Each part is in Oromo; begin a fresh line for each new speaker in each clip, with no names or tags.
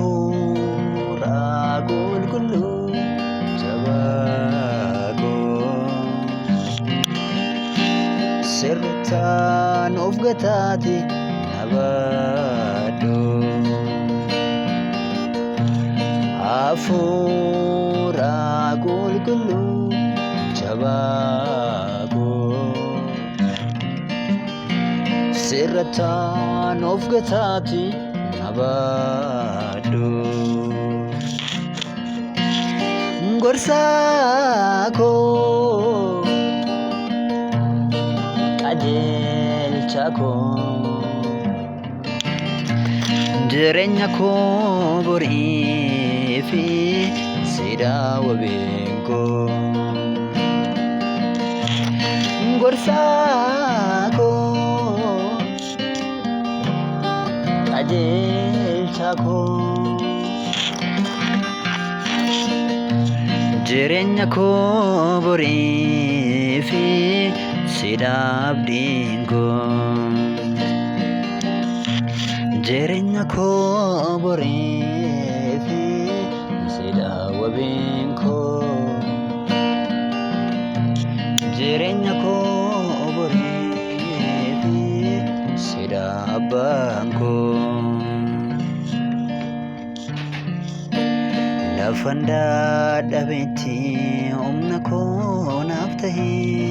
Hafuura qulqulluu jabaa sirritaan of gataati na baadhu. Hafuura qulqulluu jabaa sirritaan of gataati na baadhu. Gorsaa koo qajeelcha koo jireenya koo borii fi siidaa wabiin koo. Gorsaa koo qajeelcha koo jireenya koo borii fi siidaa abdiin koo. Jireenya koo borii fi siidaa wabiin koo. Jireenya koo borii fi siidaa abbaan koo. Lafan dadhabetti humna koo naaf tahee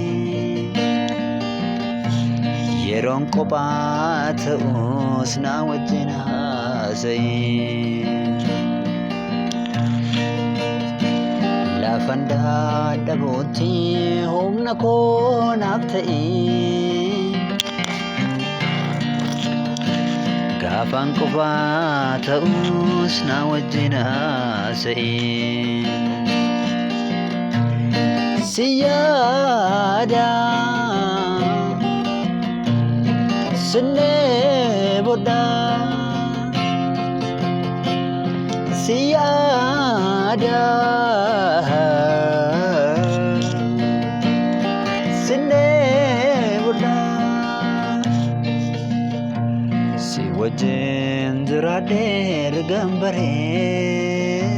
yeroon kophaa ta'us na wajjin haasa'ee. Lafan dadhabetti humna koo naaf tahee gaafan kophaa ta'us na wajjin haasa'ee. Si yaada sinee booda si yaada sinee booda si wajjin jiraadhee gambaree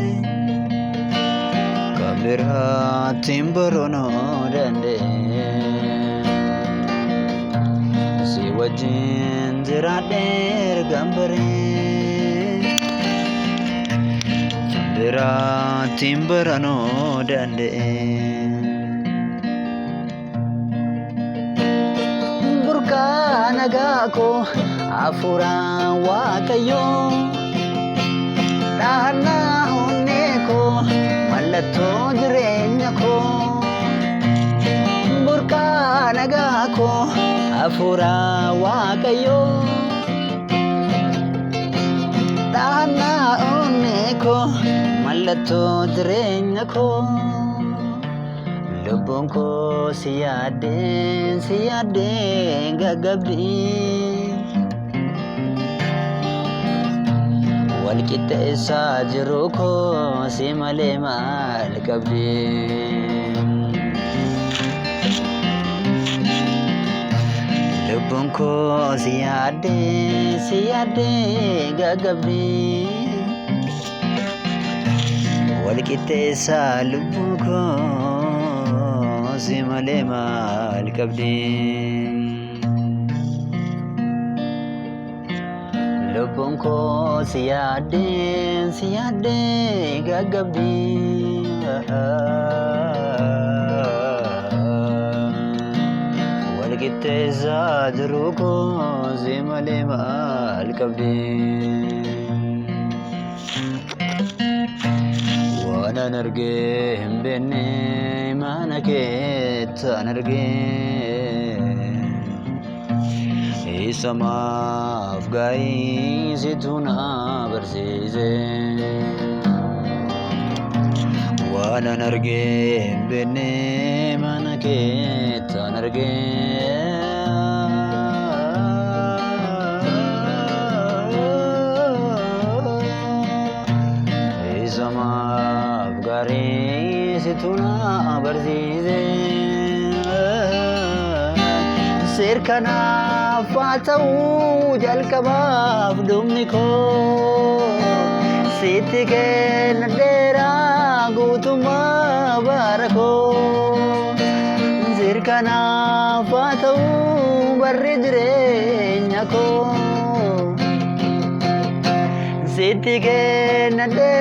kabiraatiin baroonoo danda'ee. Si wajjin jiraadhee gambaree kabiraatiin baroonoo danda'ee. Burqaa nagaa koo hafuuraan waaqayyoo dhaannaa onnee koo mallattoo jireenya koo. Burqaa nagaa koo hafuuraan waaqayyoo dhaannaa onnee koo mallattoo jireenya koo. Lubbuun koo si yaaddee gaggabdii wal qixxeessaa jiru koo si malee maal qabdii. Lubbuun koo si yaaddee gaggabdii wal qixxeessaa lubbuu koo si malee maal qabdii. Lubbuun koo si yaaddee gaggabdii wal qixxeessaa jiru koo si malee maal qabdii. Waanan argee hin beekne mana keettan argee isa maaf gaa'ii situ na barsiise. Waanan argee hin beekne mana keettan argee situ na barsiise. Sirkanaaf haa ta'uu jalqabaaf dhumni koo sitti kennadheera guutummaa bara koo. Sirkanaaf haa ta'uu barri jireenya koo sitti kennadheera